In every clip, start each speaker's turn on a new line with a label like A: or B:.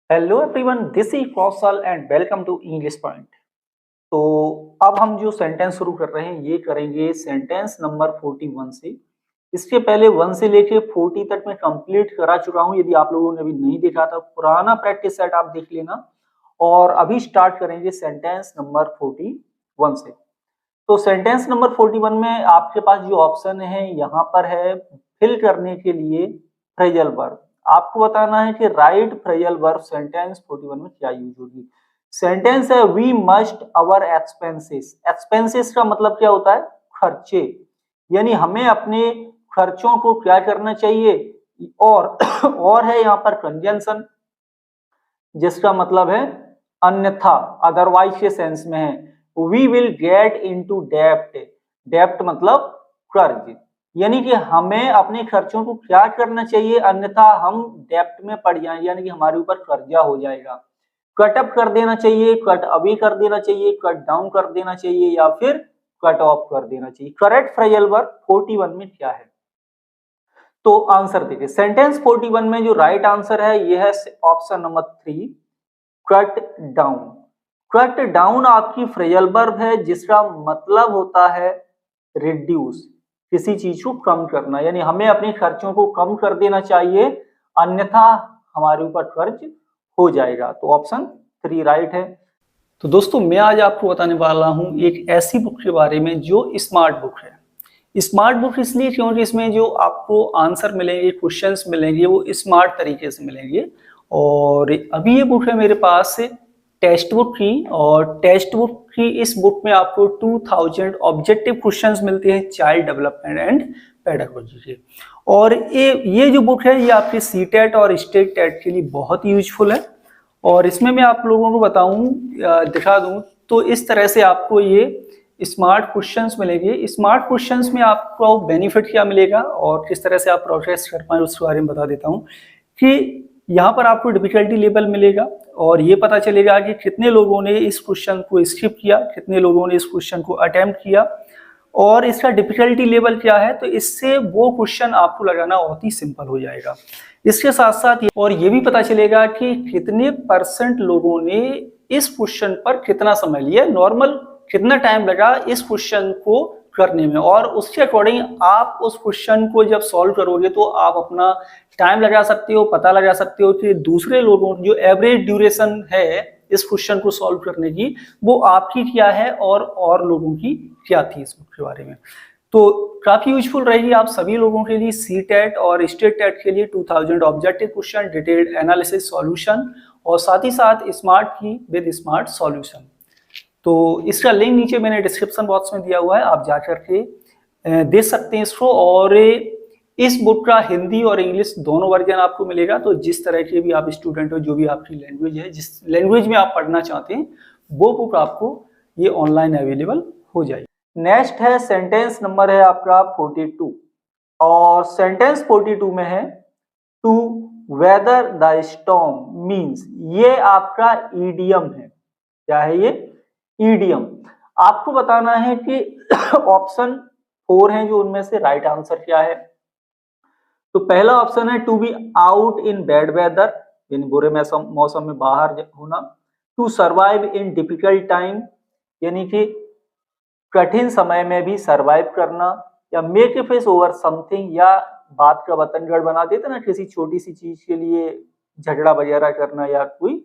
A: Hello everyone, this is Kaushal and welcome to English Point. तो अब हम जो सेंटेंस शुरू कर रहे हैं ये करेंगे सेंटेंस नंबर 41 से। इसके पहले 1 से लेके 40 तक मैं कंप्लीट करा चुका हूं। यदि आप लोगों ने अभी नहीं देखा था, पुराना प्रैक्टिस सेट आप देख लेना। और अभी स्टार्ट करेंगे सेंटेंस नंबर 41 से। तो सेंटेंस नंबर 41 में आपके पास जो ऑप्शन है यहाँ पर है फिल करने के लिए फ्रेजल वर्ब। आपको बताना है कि राइट फ्रेजल वर्ब सेंटेंस 41 में क्या यूज होगी। सेंटेंस है we must our expenses. Expenses का मतलब क्या होता है? खर्चे। यानी हमें अपने खर्चों को क्या करना चाहिए। और और है यहाँ पर कंजंक्शन, जिसका मतलब है अन्यथा, अदरवाइज के सेंस में है। वी विल गेट इनटू डेप्ट। डेप्ट मतलब कर्ज। यानी कि हमें अपने खर्चों को क्या करना चाहिए, अन्यथा हम डेप्ट में पड़ जाएंगे, यानी कि हमारे ऊपर कर्जा हो जाएगा। कट अप कर देना चाहिए, कट अवे कर देना चाहिए, कट डाउन कर देना चाहिए, या फिर कट ऑफ कर देना चाहिए। करेक्ट फ्रेजल वर्ब 41 में क्या है? तो आंसर देखिए, सेंटेंस 41 में जो राइट आंसर है यह है option number 3, cut down. Cut down आपकी फ्रेजल वर्ब है, जिसका मतलब होता है रिड्यूस, किसी चीज को कम करना। यानी हमें अपने खर्चों को कम कर देना चाहिए, अन्यथा हमारे ऊपर कर्ज हो जाएगा। तो ऑप्शन 3 राइट है। तो दोस्तों, मैं आज आपको बताने वाला हूं एक ऐसी बुक के बारे में जो स्मार्ट बुक है। स्मार्ट बुक इसलिए क्योंकि इसमें जो आपको आंसर मिलेंगे, क्वेश्चंस मिलेंगे, वो स्मार्ट तरीके से मिलेंगे। और अभी ये बुक है मेरे पास टेक्स्ट बुक की, और टेक्स्ट बुक की इस बुक में आपको 2000 ऑब्जेक्टिव क्वेश्चंस मिलते हैं चाइल्ड डेवलपमेंट एंड पेडागोजी के। और ये जो बुक है ये आपके सीटेट और स्टेट टेट के लिए बहुत यूजफुल है। और इसमें मैं आप लोगों को बताऊं, दिखा दूं, तो इस तरह से आपको ये स्मार्ट क्वेश्चंस मिलेंगे। स्मार्ट क्वेश्चंस में आपको बेनिफिट क्या मिलेगा और किस तरह से आप प्रोसेस कर पाए उसके बारे में बता देता हूं। कि यहाँ पर आपको डिफिकल्टी लेवल मिलेगा, और ये पता चलेगा कि कितने लोगों ने इस क्वेश्चन को स्किप किया, कितने लोगों ने इस क्वेश्चन को अटेम्प्ट किया, और इसका डिफिकल्टी लेवल क्या है। तो इससे वो क्वेश्चन आपको लगाना बहुत ही सिंपल हो जाएगा। इसके साथ साथ और ये भी पता चलेगा कि कितने % लोगों ने इस क्वेश्चन पर कितना समय लिया, नॉर्मल कितना टाइम लगा इस क्वेश्चन को करने में, और उसके अकॉर्डिंग आप उस क्वेश्चन को जब सॉल्व करोगे तो आप अपना टाइम लगा सकते हो, पता लगा सकते हो कि दूसरे लोगों जो एवरेज ड्यूरेशन है इस क्वेश्चन को सॉल्व करने की, वो आपकी क्या है और लोगों की क्या थी इस बुक के बारे में। तो काफी यूजफुल रहेगी आप सभी लोगों के लिए, सी टेट और स्टेट टेट के लिए 2000 objective question, detailed analysis solution, और साथ ही साथ स्मार्ट की विद स्मार्ट सॉल्यूशन। तो इसका लिंक नीचे मैंने डिस्क्रिप्शन बॉक्स में दिया हुआ है, आप जाकर के देख सकते हैं इसको। और इस बुक का हिंदी और इंग्लिश दोनों वर्जन आपको मिलेगा। तो जिस तरह के भी आप स्टूडेंट हो, जो भी आपकी लैंग्वेज है, जिस लैंग्वेज में आप पढ़ना चाहते हैं, वो बुक आपको ये ऑनलाइन अवेलेबल हो जाएगी। नेक्स्ट है सेंटेंस नंबर है आपका 42, और सेंटेंस 42 में है to weather the storm means. ये आपका ईडियम है। क्या है ये? ईडियम। आपको बताना है कि ऑप्शन 4 है जो, उनमें से राइट आंसर क्या है। तो पहला ऑप्शन है to be out in bad weather, यानी बुरे मौसम में बाहर होना। To survive in difficult time, यानी कि कठिन समय में भी सरवाइव करना। या make a face over something, या बात का बतंगड़ बना देते ना, किसी छोटी सी चीज के लिए झगड़ा वगैरह करना या कोई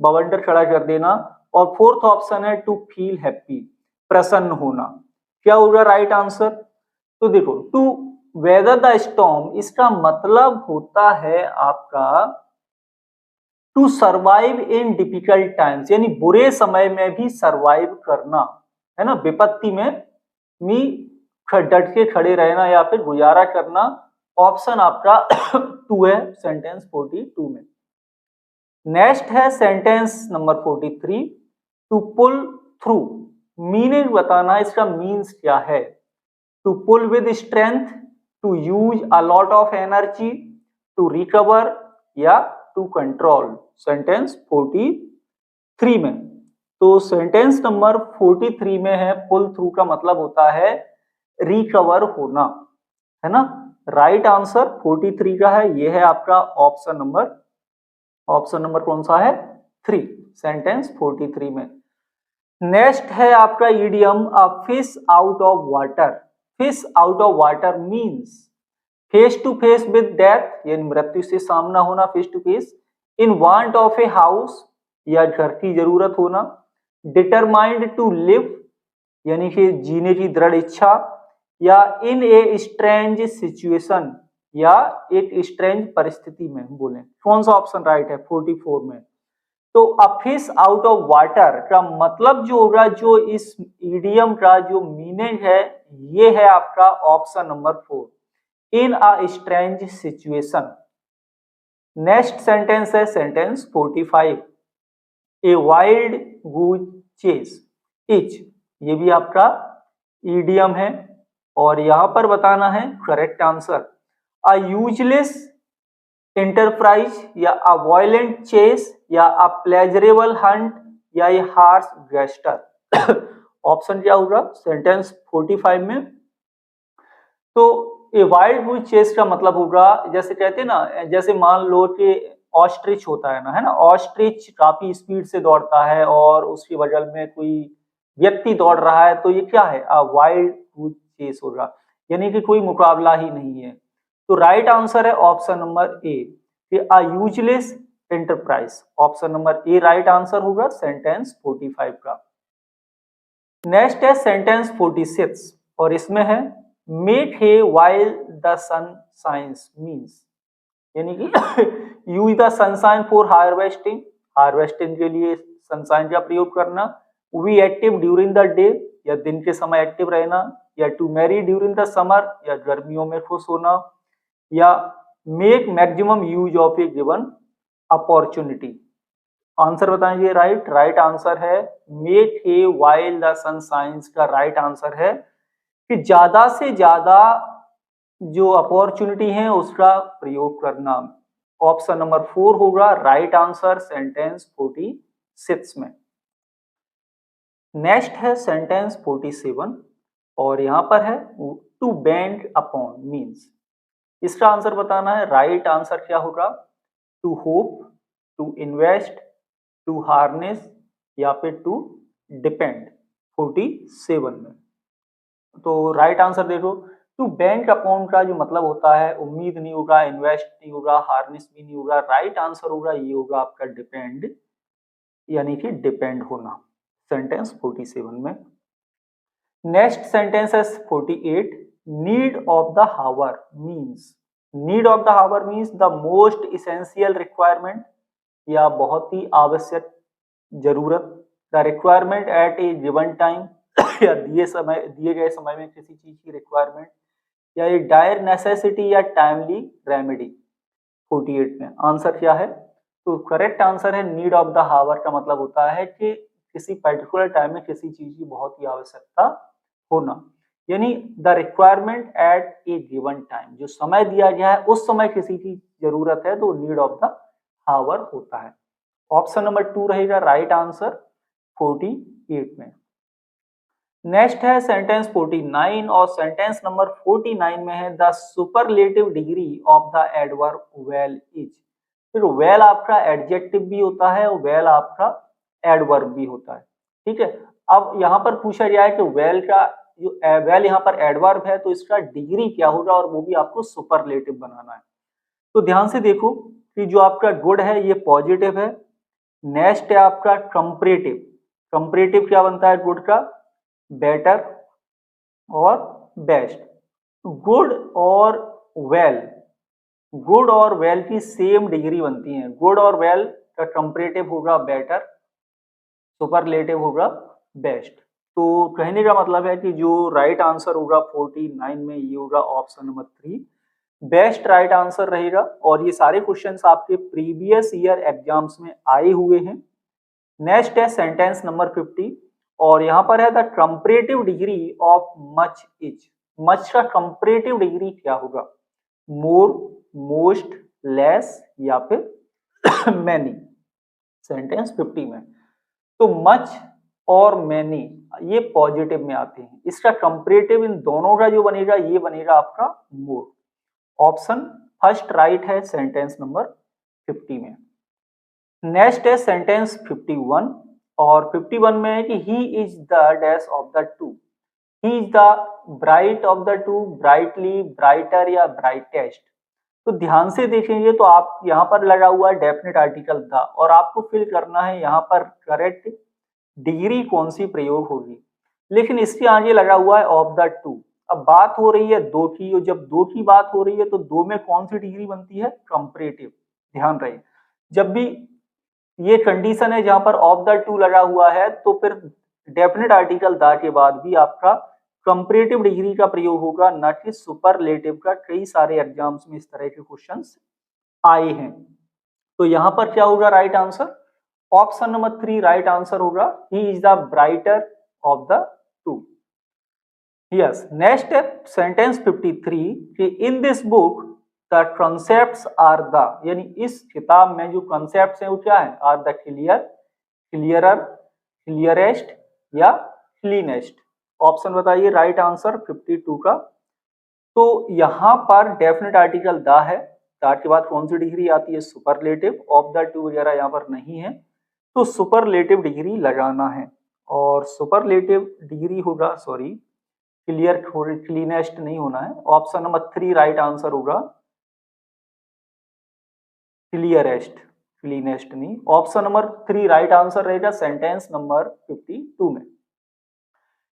A: बवंडर खड़ा कर देना। और फोर्थ ऑप्शन है टू फील हैप्पी, प्रसन्न होना। क्या होगा राइट आंसर? तो देखो, टू वेदर द स्टॉर्म, इसका मतलब होता है आपका to survive in difficult times, यानी बुरे समय में भी सर्वाइव करना, है ना, विपत्ति में भी डट के खड़े रहना या फिर गुजारा करना। ऑप्शन आपका 2 है सेंटेंस 42 में। नेक्स्ट है sentence number 43, to pull through. Meaning बताना, इसका मीन्स क्या है। To pull with strength, to use a lot of energy, to recover, या टू कंट्रोल। सेंटेंस 43 में। तो सेंटेंस नंबर 43 में है पुल थ्रू का मतलब होता है रिकवर होना, है ना। राइट आंसर 43 का है, ये है आपका ऑप्शन नंबर ऑप्शन नंबर कौन सा है? 3, सेंटेंस 43 में। नेक्स्ट है आपका idiom a fish out of water. Fish out of water means face to face with death, यानी मृत्यु से सामना होना, face to face. In want of a house, या घर की जरूरत होना। डिटरमाइंड टू लिव, यानी कि जीने की दृढ़ इच्छा। या इन ए स्ट्रेंज सिचुएशन, या एक स्ट्रेंज परिस्थिति में बोले। कौन सा ऑप्शन राइट है 44 में? तो अ फिश आउट ऑफ वाटर का मतलब जो होगा, जो इस इडियम का जो मीनिंग है, ये है आपका option number 4, in a strange situation. Next sentence है sentence 45, a wild goose chess etch. ये भी आपका इडियम है और यहां पर बताना है करेक्ट आंसर। अ यूजलेस एंटरप्राइज, या अ वायलेंट चेस, या अ प्लेजरेबल हंट, या ए हार्स गेस्टर। ऑप्शन क्या होगा सेंटेंस 45 में? तो ए वाइल्ड गूज चेस का मतलब होगा, जैसे कहते हैं ना, जैसे मान लो कि ऑस्ट्रिच होता है ना, ऑस्ट्रिच काफी स्पीड से दौड़ता है और उसके बगल में कोई व्यक्ति दौड़ रहा है, तो ये क्या है? अ वाइल्ड गूज चेस होगा, यानी कि कोई मुकाबला ही नहीं है। तो राइट आंसर है option number A, a useless enterprise. Option number A right answer होगा सेंटेंस 45 का। नेक्स्ट है सेंटेंस 46 और इसमें है make hay while the sun shines means, यानी कि use the sunshine for harvesting, harvesting के लिए सनशाइन का प्रयोग करना। Be active during the day, या दिन के समय एक्टिव रहना। या to merry during the summer, या गर्मियों में खुश होना। या make maximum use of a given opportunity. Answer बताएंगे राइट। राइट आंसर है make hay while the sun shines का राइट आंसर है कि ज्यादा से ज्यादा जो अपॉर्चुनिटी है उसका प्रयोग करना। ऑप्शन नंबर 4 होगा राइट आंसर सेंटेंस 46 में। नेक्स्ट है सेंटेंस 47 और यहां पर है टू बैंक अपॉन मीन्स, इसका आंसर बताना है। राइट आंसर क्या होगा? To hope, to invest, to harness, या फिर टू डिपेंड 47 में। तो राइट आंसर देखो, टू बैंक अपॉन का जो मतलब होता है उम्मीद नहीं होगा, इन्वेस्ट नहीं होगा, हार्नेस भी नहीं होगा। राइट आंसर होगा ये होगा आपका डिपेंड, यानी कि डिपेंड होना सेंटेंस 47 में। नेक्स्ट सेंटेंस है 48, need of the hour means, need of the hour means the most essential requirement, या बहुत ही आवश्यक जरूरत। The requirement at a given time, या दिए गए समय में किसी चीज की रिक्वायरमेंट। या ये डायर नेसेसिटी, या टाइमली रेमेडी 48 में। आंसर क्या है? तो करेक्ट आंसर है नीड ऑफ द हावर का मतलब होता है कि किसी पर्टिकुलर टाइम में किसी चीज की बहुत ही आवश्यकता होना, यानी the requirement at a given time, जो समय दिया गया है उस समय किसी की जरूरत है तो नीड ऑफ द हावर होता है। ऑप्शन नंबर 2 रहेगा राइट आंसर 48 में। नेक्स्ट है सेंटेंस 49 और सेंटेंस नंबर 49 में है the superlative degree of the adverb well is. फिर वेल आपका एडजेक्टिव भी होता है और वेल आपका एडवर्ब भी होता है, ठीक है। अब यहाँ पर पूछा गया है कि वेल का जो वेल यहाँ पर एडवर्ब है तो इसका डिग्री क्या होगा, और वो भी आपको सुपरलेटिव बनाना है। तो ध्यान से देखो कि जो आपका गुड है ये पॉजिटिव है। नेक्स्ट है आपका कंपैरेटिव, कंपैरेटिव क्या बनता है गुड का? बेटर और बेस्ट। गुड और वेल, गुड और वेल की सेम डिग्री बनती है। गुड और वेल का कंपैरेटिव होगा बेटर, सुपरलेटिव होगा बेस्ट। तो कहने का मतलब है कि जो राइट आंसर होगा 49 में ये होगा option number 3, best right answer रहेगा। और ये सारे क्वेश्चंस आपके प्रीवियस ईयर एग्जाम्स में आए हुए हैं। नेक्स्ट है सेंटेंस नंबर 50 और यहाँ पर है the comparative degree of much is. Much का कंपैरेटिव डिग्री क्या होगा? मोर, मोस्ट, लेस, या फिर मैनी सेंटेंस 50 में। तो मच और मैनी ये पॉजिटिव में आते हैं, इसका कंपैरेटिव इन दोनों का जो बनेगा ये बनेगा आपका मोर। ऑप्शन फर्स्ट राइट है सेंटेंस नंबर 50 में। नेक्स्ट है सेंटेंस 51 और 51 में है कि he is the dash of the to, he is the bright of the to, brightly, brighter या ब्राइटेस्ट। तो ध्यान से देखेंगे तो आप यहाँ पर लगा हुआ है डेफिनेट आर्टिकल द और आपको फिल करना है यहाँ पर करेक्ट डिग्री कौन सी प्रयोग होगी, लेकिन इसके आगे लगा हुआ है ऑफ द टू। अब बात हो रही है दो की और जब दो की बात हो रही है तो दो में कौन सी डिग्री बनती है, कंपैरेटिव। ध्यान रहे जब भी ये कंडीशन है जहां पर ऑफ द टू लगा हुआ है तो फिर डेफिनेट आर्टिकल द के बाद भी आपका कंपैरेटिव डिग्री का प्रयोग होगा, ना कि सुपरलेटिव का। कई सारे एग्जाम्स में इस तरह के क्वेश्चंस आए हैं। तो यहां पर क्या होगा right answer, option number 3 right answer होगा, he is the brighter of the two. Yes, next है सेंटेंस 53 कि in this book the concepts are the, यानी इस किताब में जो कॉन्सेप्ट्स हैं वो क्या है, are the clear, clearer, clearest या क्लीनेस्ट। ऑप्शन बताइए राइट आंसर 52 का। तो यहां पर डेफिनेट आर्टिकल द है, द के बाद कौन सी डिग्री आती है, सुपरलेटिव। ऑफ द टू वगैरह यहाँ पर नहीं है तो सुपरलेटिव डिग्री लगाना है और सुपरलेटिव डिग्री होगा, सॉरी क्लियर, क्लीनेस्ट नहीं होना है। ऑप्शन नंबर 3 राइट आंसर होगा, क्लियरेस्ट, क्लीनेस्ट नहीं। ऑप्शन नंबर 3 राइट आंसर रहेगा सेंटेंस नंबर 52 में।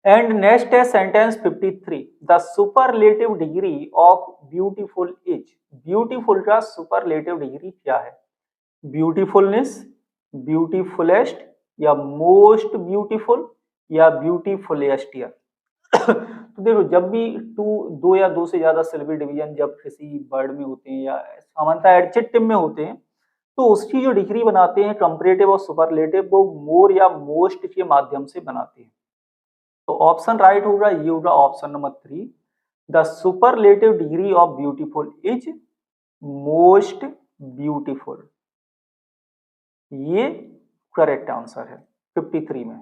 A: एंड नेक्स्ट है sentence 53 the superlative degree of beautiful is, beautiful का सुपरलेटिव डिग्री क्या है, ब्यूटीफुलनेस, ब्यूटीफुलेस्ट या मोस्ट ब्यूटीफुल या ब्यूटीफुलेस्ट या तो देखो जब भी दो या दो से ज्यादा सिलेबल डिवीजन जब किसी वर्ड में होते हैं या सामान्यतः एडजेक्टिव में होते हैं तो उसकी जो डिग्री बनाते हैं कंपैरेटिव और सुपरलेटिव वो मोर या मोस्ट के माध्यम से बनाते हैं। तो ऑप्शन राइट होगा, ये होगा option number 3 the superlative degree of beautiful is most beautiful, ये करेक्ट आंसर है 53 में।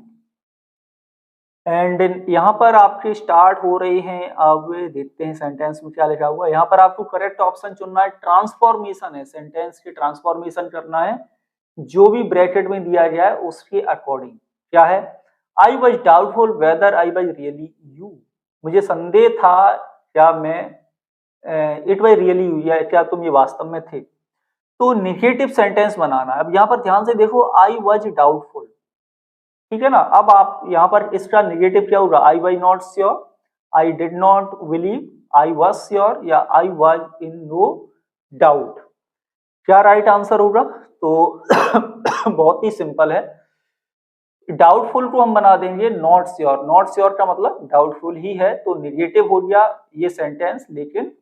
A: एंड यहाँ पर आपके स्टार्ट हो रहे हैं, अब देखते हैं सेंटेंस में क्या लिखा हुआ है। यहाँ पर आपको करेक्ट ऑप्शन चुनना है, ट्रांसफॉर्मेशन है, सेंटेंस की ट्रांसफॉर्मेशन करना है जो भी ब्रैकेट में दिया गया है उसके अकॉर्डिंग। क्या है, I was doubtful whether I was really you, मुझे संदेह था क्या मैं इट वॉज रियली यू, या क्या तुम ये वास्तव में थे। तो निगेटिव सेंटेंस बनाना है। अब यहाँ पर ध्यान से देखो, आई वॉज डाउटफुल, ठीक है ना। अब आप यहाँ पर इसका नेगेटिव क्या होगा, I was not sure, I did not believe, I was sure या I was in no doubt. क्या राइट आंसर होगा, तो बहुत ही सिंपल है, डाउटफुल को हम बना देंगे नॉट श्योर, नॉट श्योर का मतलब डाउटफुल ही है, तो नेगेटिव हो गया ये सेंटेंस, लेकिन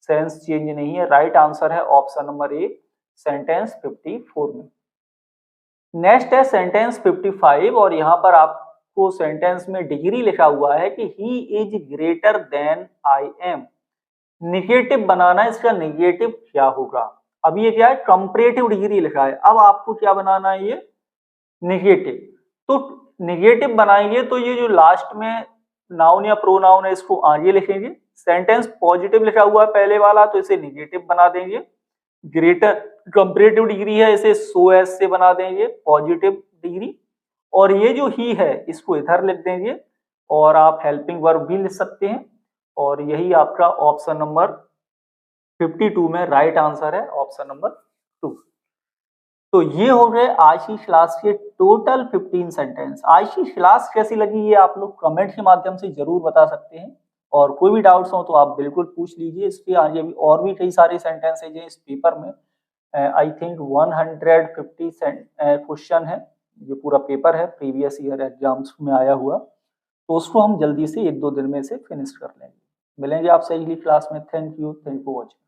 A: सेंस चेंज नहीं है। राइट आंसर है ऑप्शन नंबर ए सेंटेंस 54 में। नेक्स्ट है सेंटेंस 55 और यहाँ पर आपको सेंटेंस में डिग्री लिखा हुआ है कि he is greater than I am. Negative बनाना, इसका निगेटिव क्या होगा। अब ये क्या है, कंपैरेटिव डिग्री लिखा है, अब आपको क्या बनाना है, ये निगेटिव। तो निगेटिव बनाएंगे तो ये जो लास्ट में नाउन या प्रोनाउन है इसको आगे लिखेंगे। सेंटेंस पॉजिटिव लिखा हुआ है पहले वाला तो इसे निगेटिव बना देंगे, ग्रेटर कंपैरेटिव डिग्री है इसे सो एस से बना देंगे पॉजिटिव डिग्री, और ये जो ही है इसको इधर लिख देंगे और आप हेल्पिंग वर्ब भी लिख सकते हैं, और यही आपका ऑप्शन नंबर 52 में राइट आंसर है, ऑप्शन नंबर 2। तो ये हो गए आज की क्लास के टोटल 15 सेंटेंस। आज की क्लास कैसी लगी ये आप लोग कमेंट के माध्यम से जरूर बता सकते हैं, और कोई भी डाउट्स हो तो आप बिल्कुल पूछ लीजिए। इसके आगे भी और भी कई सारे सेंटेंस है इस पेपर में, आई थिंक 150 क्वेश्चन है, ये पूरा पेपर है प्रीवियस ईयर एग्जाम्स में आया हुआ, तो उसको हम जल्दी से 1-2 दिन में से फिनिश कर लेंगे। मिलेंगे आपसे अगली क्लास में। Thank you for watching.